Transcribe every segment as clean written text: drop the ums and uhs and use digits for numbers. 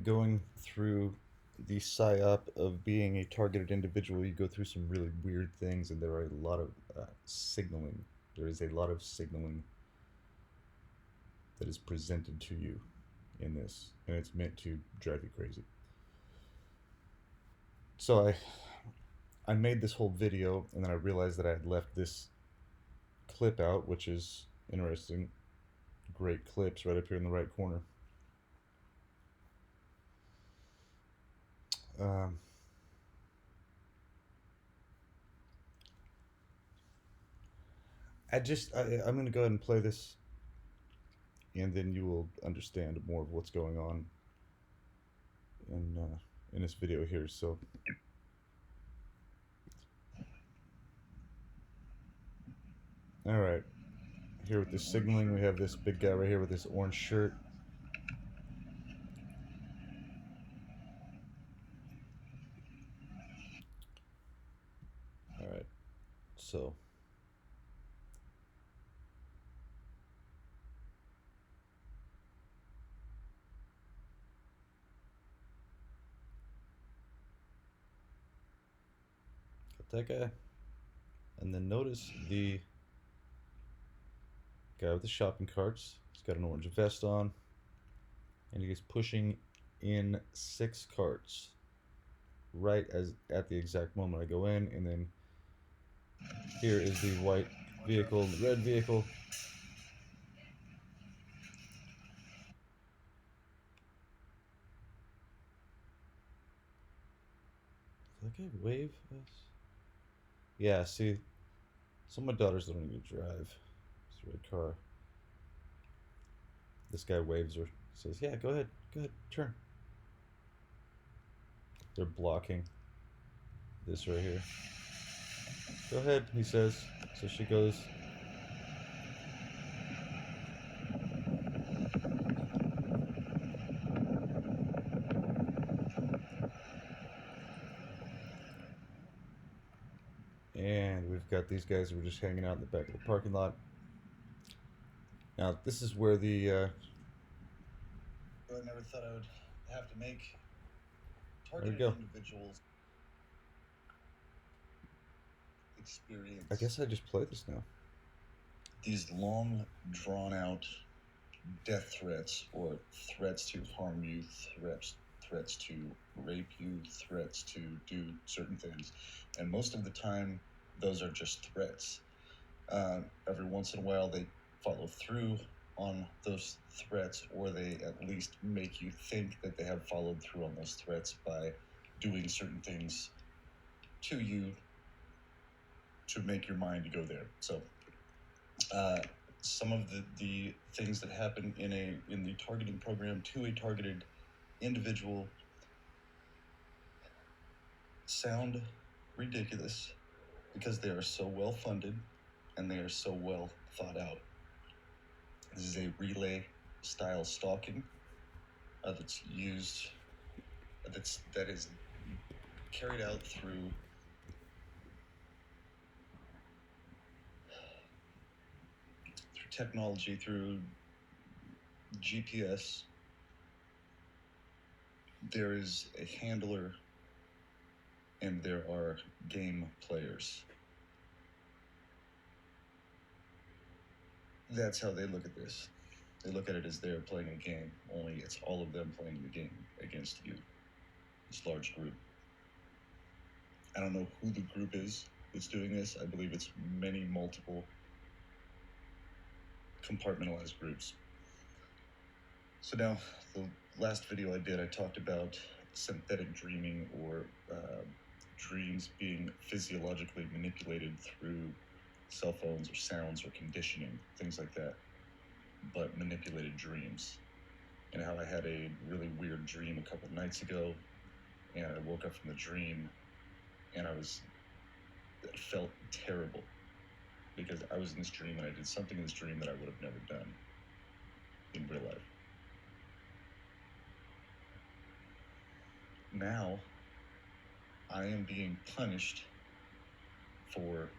going through the psyop of being a targeted individual, you go through some really weird things, and there are a lot of signaling. There is a lot of signaling that is presented to you in this, and it's meant to drive you crazy. So I made this whole video, and then I realized that I had left this clip out, which is interesting. Great clips right up here in the right corner. Um, I'm going to go ahead and play this, and then you will understand more of what's going on in this video here. So, all right, here with this signaling, we have this big guy right here with this orange shirt. All right, so. Got that guy. And then notice the guy with the shopping carts. He's got an orange vest on, and he's pushing in 6 carts right as at the exact moment I go in. And then here is the white vehicle, the red vehicle. Did that guy wave us? Yeah, see, some of my daughters don't even drive. It's a red car. This guy waves her, says, "Yeah, go ahead, turn." They're blocking this right here. "Go ahead," he says. So she goes. And we've got these guys who are just hanging out in the back of the parking lot. Now, this is where the... I never thought I would have to make targeted individuals experience. I guess I just play this now. These long, drawn-out death threats, or threats to harm you, threats to rape you, threats to do certain things. And most of the time, those are just threats. Every once in a while, they follow through on those threats, or they at least make you think that they have followed through on those threats by doing certain things to you to make your mind go there. So some of the things that happen in the targeting program to a targeted individual sound ridiculous because they are so well funded and they are so well thought out. This is a relay style stalking that's used, that is carried out through technology, through GPS. There is a handler and there are game players. That's how they look at this. They look at it as they're playing a game, only it's all of them playing the game against you, this large group. I don't know who the group is that's doing this. I believe it's multiple compartmentalized groups. So now, the last video I did, I talked about synthetic dreaming, or dreams being physiologically manipulated through cell phones or sounds or conditioning, things like that, but manipulated dreams. And how I had a really weird dream a couple nights ago, and I woke up from the dream, and it felt terrible, because I was in this dream and I did something in this dream that I would have never done in real life. Now, I am being punished for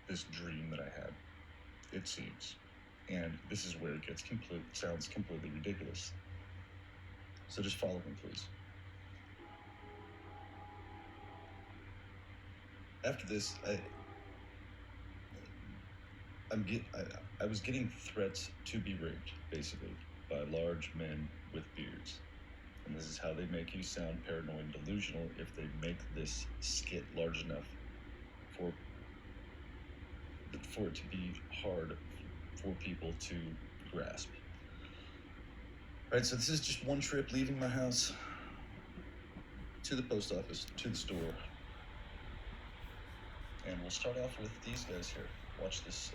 this dream that I had, it seems. And this is where it sounds completely ridiculous. So just follow me, please. After this, I was getting threats to be raped, basically, by large men with beards. And this is how they make you sound paranoid and delusional if they make this skit large enough for it to be hard for people to grasp. Alright, so this is just one trip leaving my house to the post office, to the store. And we'll start off with these guys here. Watch this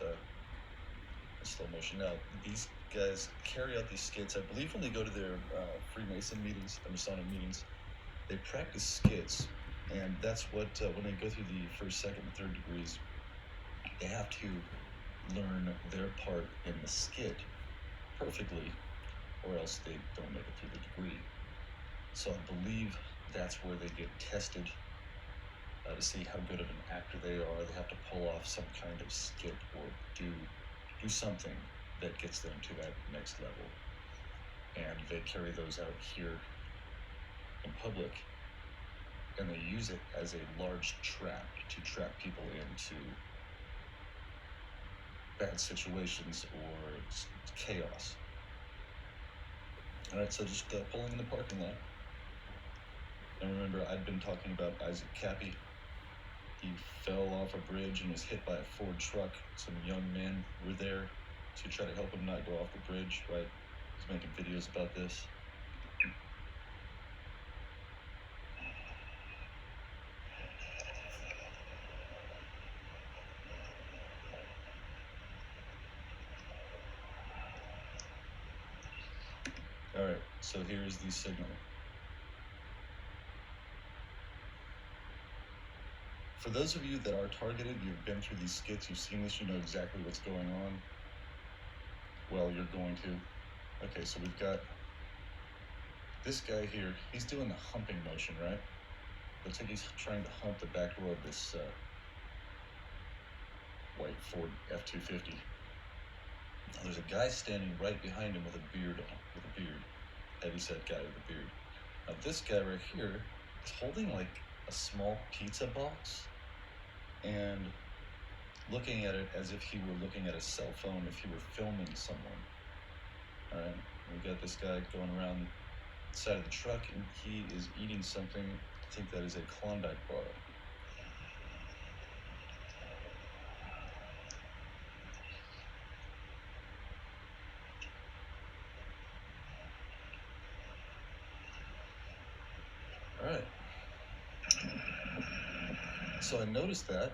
slow motion. Now, these guys carry out these skits. I believe when they go to their Freemason meetings, their Masonic meetings, they practice skits. And that's what, when they go through the first, second, and third degrees, they have to learn their part in the skit perfectly, or else they don't make it through the degree. So I believe that's where they get tested to see how good of an actor they are. They have to pull off some kind of skit or do something that gets them to that next level. And they carry those out here in public, and they use it as a large trap to trap people into bad situations or chaos. Alright, so just pulling in the parking lot. And remember, I'd been talking about Isaac Cappy. He fell off a bridge and was hit by a Ford truck. Some young men were there to try to help him not go off the bridge, right? He's making videos about this. Alright, so here's the signal. For those of you that are targeted, you've been through these skits, you've seen this, you know exactly what's going on. Well, you're going to. Okay, so we've got this guy here. He's doing the humping motion, right? Looks like he's trying to hump the back door of this white Ford F-250. Now, there's a guy standing right behind him with a beard on, heavy-set guy with a beard. Now this guy right here is holding like a small pizza box and looking at it as if he were looking at a cell phone, if he were filming someone. Alright, we got this guy going around the side of the truck and he is eating something. I think that is a Klondike bar. Alright. So I noticed that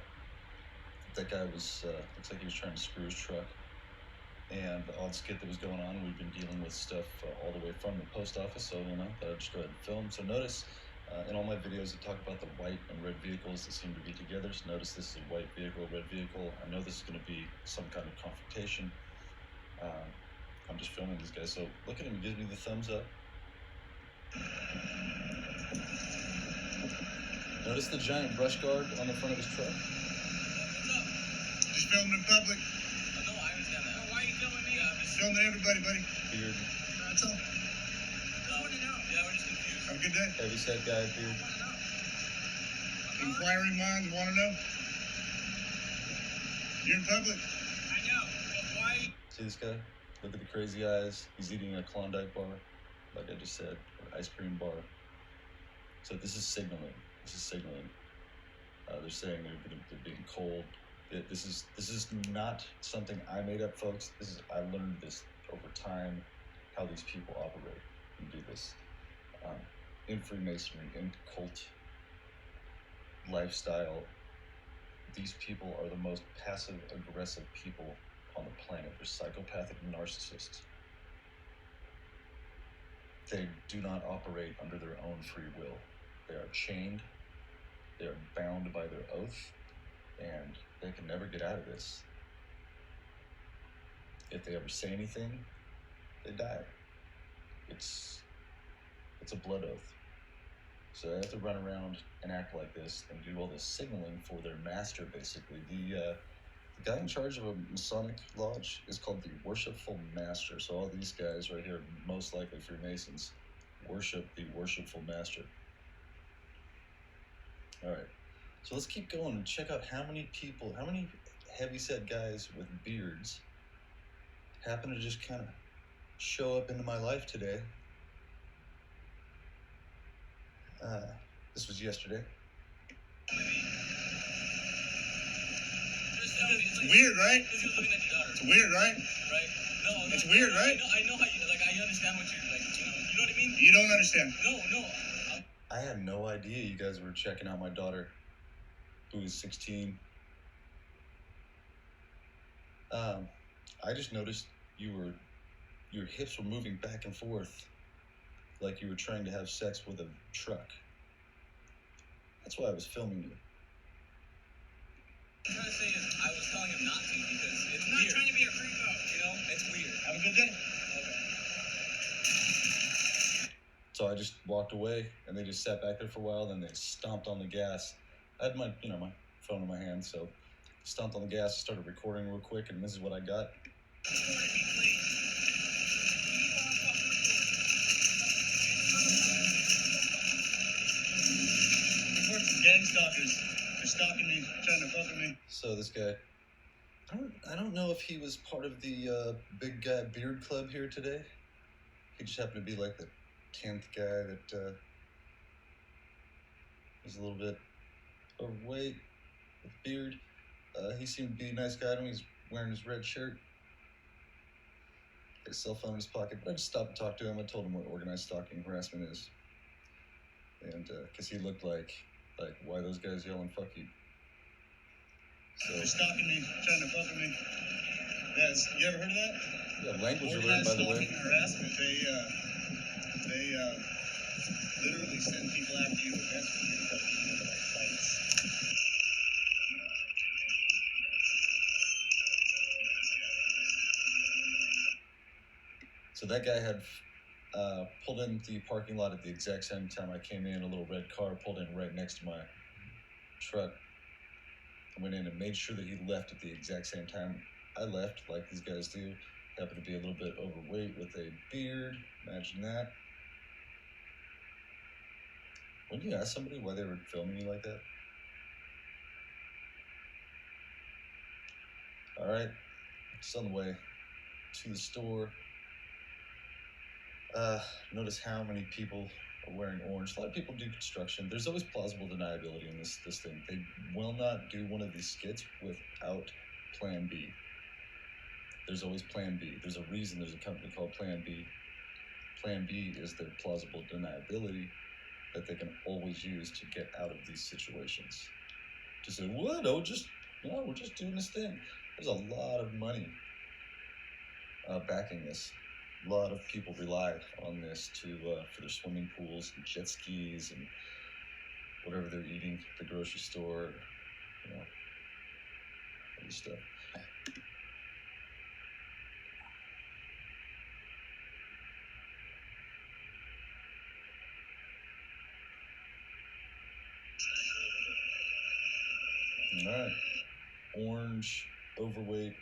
guy was, looks like he was trying to screw his truck. And the odd skit that was going on, we've been dealing with stuff all the way from the post office, so you know, I'll just go ahead and film. So notice in all my videos I talk about the white and red vehicles that seem to be together. So notice this is a white vehicle, red vehicle. I know this is going to be some kind of confrontation. I'm just filming these guys. So look at him, he gives me the thumbs up. Notice the giant brush guard on the front of his truck. Just filming in public. No, I understand that. Why are you filming me? Just filming everybody, buddy. Beard. That's all. I want to know. Yeah, we're just confused. Have a good day. Heavy set guy, beard. Inquiring minds want to know. You're in public. I know. But why? See this guy? Look at the crazy eyes. He's eating a Klondike bar, like I just said, or ice cream bar. So this is signaling. This is signaling. They're saying they're being cold. This is not something I made up, folks. I learned this over time, how these people operate and do this. In Freemasonry, in cult lifestyle, these people are the most passive-aggressive people on the planet. They're psychopathic narcissists. They do not operate under their own free will. They are chained, they are bound by their oath, and they can never get out of this. If they ever say anything, they die. It's a blood oath. So they have to run around and act like this and do all this signaling for their master, basically. The guy in charge of a Masonic lodge is called the Worshipful Master. So all these guys right here are most likely Freemasons. worship the worshipful master. All right, so let's keep going and check out how many people, how many heavyset guys with beards happen to just kind of show up into my life today. This was yesterday. It's weird, right? It's weird, right? Right. No, it's weird, right? I know how you, like, I understand what you're, like, you know what I mean? You don't understand. No. I had no idea you guys were checking out my daughter, who is 16. I just noticed your hips were moving back and forth like you were trying to have sex with a truck. That's why I was filming you. I'm trying to say is I was telling him not to because it's weird. I'm not trying to be a creep though. You know, it's weird. Have a good day. Okay. So I just walked away, and they just sat back there for a while. Then they stomped on the gas. I had my phone in my hand, so stomped on the gas, started recording real quick, and this is what I got. Gang stalkers. They're stalking me, trying to fuck with me. So this guy, I don't know if he was part of the big guy beard club here today. He just happened to be like the 10th guy that was a little bit overweight with beard. He seemed to be a nice guy to me. He's wearing his red shirt. Got his cell phone in his pocket. But I just stopped and talked to him. I told him what organized stalking harassment is. And because he looked like why those guys yelling fuck you. So they're stalking me, trying to fuck with me. Yes, you ever heard of that? Yeah, language alert, by the way. Stalking harassment. They literally send people after you. That's what you're talking about, fights. So that guy had pulled in the parking lot at the exact same time I came in. A little red car pulled in right next to my truck. I went in and made sure that he left at the exact same time I left, like these guys do. Happened to be a little bit overweight with a beard. Imagine that. Wouldn't you ask somebody why they were filming you like that? All right, just on the way to the store. Notice how many people are wearing orange. A lot of people do construction. There's always plausible deniability in this thing. They will not do one of these skits without Plan B. There's always Plan B. There's a reason there's a company called Plan B. Plan B is their plausible deniability that they can always use to get out of these situations. To say, what? No, we're just doing this thing. There's a lot of money backing this. A lot of people rely on this for their swimming pools and jet skis and whatever they're eating at the grocery store, all this stuff. All right, orange, overweight,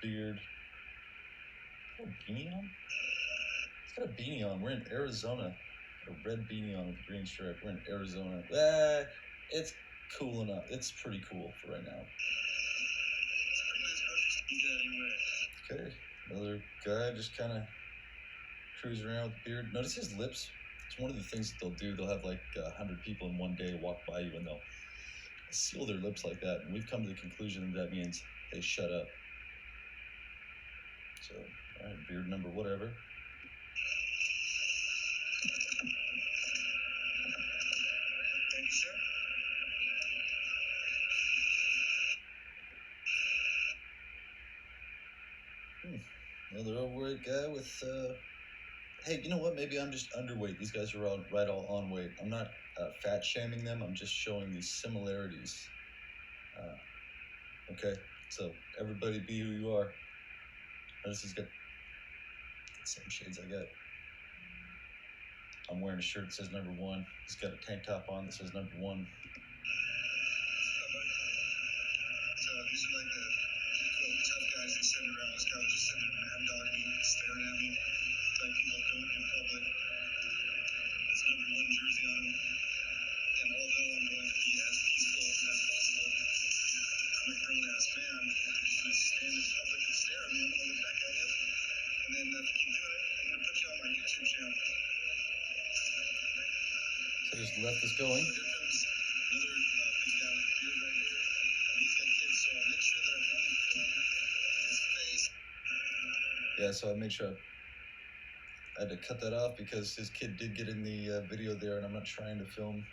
beard. Got a beanie on? He's got a beanie on. We're in Arizona. Got a red beanie on with a green stripe. We're in Arizona. It's cool enough. It's pretty cool for right now. Okay, another guy just kind of cruising around with beard. Notice his lips. It's one of the things that they'll do. They'll have like 100 people in one day walk by you and they'll seal their lips like that. And we've come to the conclusion that means they shut up. So, all right, beard number whatever. Thank you, sir. Another overweight guy with, hey, you know what? Maybe I'm just underweight. These guys are all on weight. I'm not fat shaming them. I'm just showing these similarities. Okay, so everybody be who you are. Notice he's got the same shades I got. I'm wearing a shirt that says number 1. He's got a tank top on that says number 1. So these are like the quote tough guys they send around. This guy was just sitting there mad dogging me, staring at me, like people don't in public. number 1 jersey on him. And although I'm going to be as peaceful as possible, I'm a grown-ass man. I'm just going to stand in public and stare at me. I'm going to look back at you. And then if you keep doing it, I'm going to put you on my YouTube channel. So I just left this going. So here comes another big guy with a beard right here. And he's got kids, so I'll make sure that I only film his face. Yeah, so I made sure I had to cut that off because his kid did get in the video there, and I'm not trying to film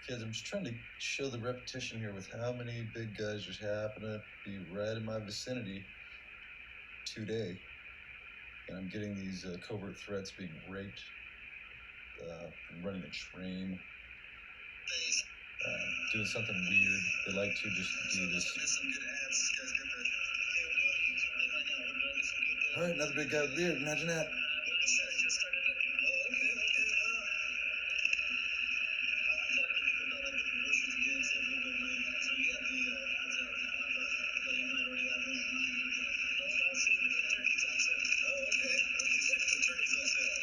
kids. I'm just trying to show the repetition here with how many big guys just happen to be right in my vicinity today. And I'm getting these covert threats, being raped, running a train, doing something weird. They like to just do this. Some good ads. This guy's got that. Hey, I'm doing something right now. We're doing some good. All right, another big guy with a beard. Imagine that. Like I said, I just started it. Oh, okay. I'm talking to people about like the promotions again, save a little bit of money. So you have the ads out right now, but you might already have one in mind. No, I'll see the turkey's on sale. Oh, okay. Okay, so the turkey's on sale.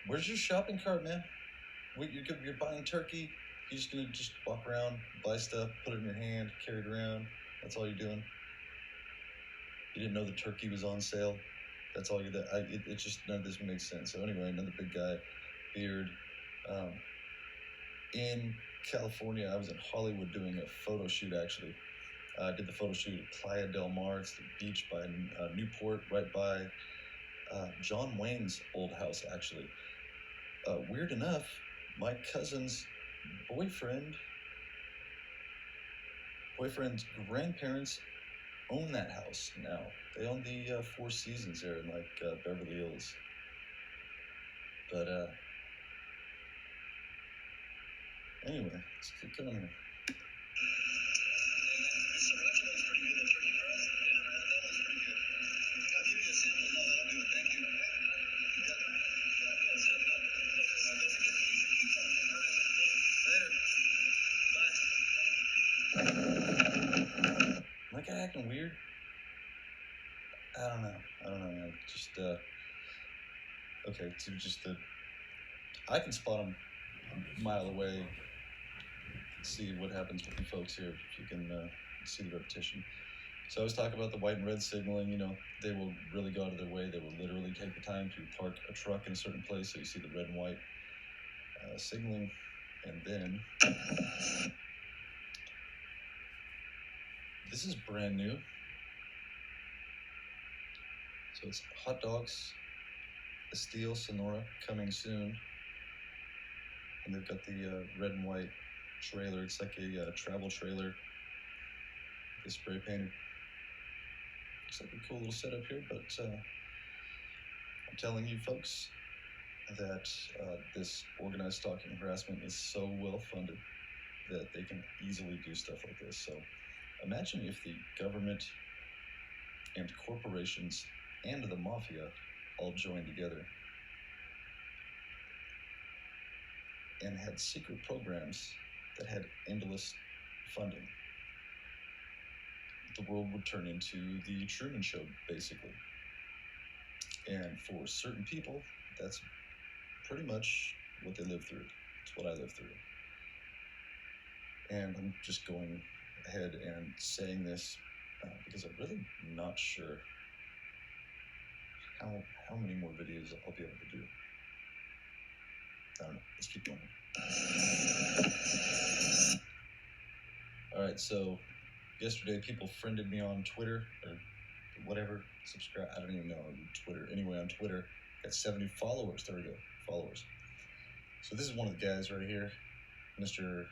Where's your shopping cart, man? Wait, you're buying turkey. You're just gonna just walk around, buy stuff, put it in your hand, carry it around. That's all you're doing. You didn't know the turkey was on sale. That's all you're doing. It just, none of this makes sense. So anyway, another big guy, beard. In California, I was in Hollywood doing a photo shoot, actually. I did the photo shoot at Playa del Mar. It's the beach by Newport, right by John Wayne's old house, actually. Weird enough, my cousin's boyfriend's grandparents own that house now. They own the Four Seasons there in like Beverly Hills. But anyway, let's keep going here. This sriracha one's pretty good. The turkey fries. Yeah, that one's pretty good. I'll give you a sample. No, that'll do it. Thank you. Yeah, set it up. Don't forget to use your coupon. All right. Later. Bye. Am I kind of acting weird? I don't know, man. Just okay. So just I can spot them a mile away. See what happens with you folks here if you can see the repetition. So I was talking about the white and red signaling. You know, they will really go out of their way. They will literally take the time to park a truck in a certain place, so you see the red and white signaling. And then this is brand new. So it's hot dogs, Estille, Sonora, coming soon. And they've got the red and white trailer. It's like a travel trailer. They spray painted. Looks like a cool little setup here, but I'm telling you folks that this organized stalking and harassment is so well funded that they can easily do stuff like this. So imagine if the government and corporations and the mafia all joined together and had secret programs that had endless funding. The world would turn into the Truman Show, basically. And for certain people, that's pretty much what they live through. It's what I live through. And I'm just going ahead and saying this because I'm really not sure how many more videos I'll be able to do. I don't know. Let's keep going. All right, so yesterday people friended me on Twitter or whatever. Subscribe. I don't even know Twitter. Anyway, on Twitter, got 70 followers. There we go. Followers. So this is one of the guys right here, Mr.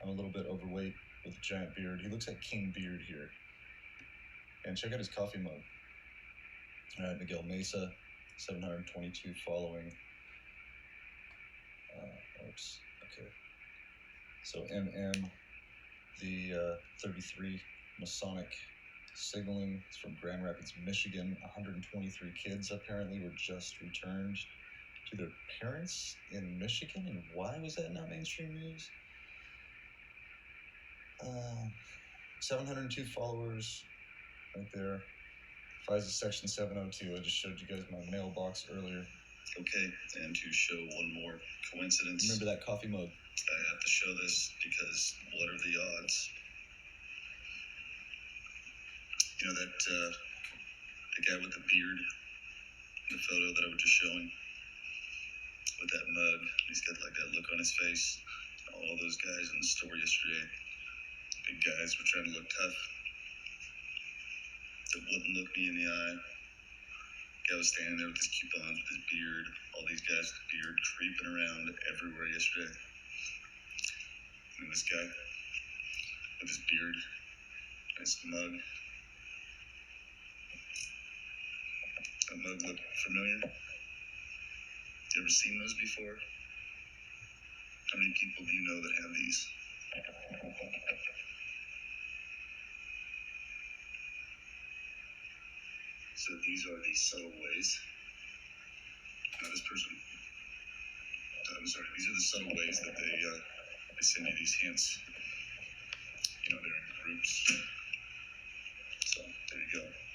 I'm a little bit overweight with a giant beard. He looks like King Beard here. And check out his coffee mug. All right, Miguel Mesa, 722 following. Oops. Okay. So MM, the 33 Masonic signaling. It's from Grand Rapids, Michigan. 123 kids apparently were just returned to their parents in Michigan. And why was that not mainstream news? 702 followers right there. FISA Section 702. I just showed you guys my mailbox earlier. Okay, and to show one more coincidence. Remember that coffee mug? I have to show this because what are the odds? You know that the guy with the beard in the photo that I was just showing with that mug, he's got like that look on his face. All those guys in the store yesterday, big guys were trying to look tough. That wouldn't look me in the eye. Guy was standing there with his coupons, with his beard. All these guys with beard creeping around everywhere yesterday. And this guy with his beard and his mug. That mug looked familiar. You ever seen those before? How many people do you know that have these? So these are the subtle ways. Now this person, I'm sorry, these are the subtle ways that they send you these hints. You know, they're in groups. So there you go.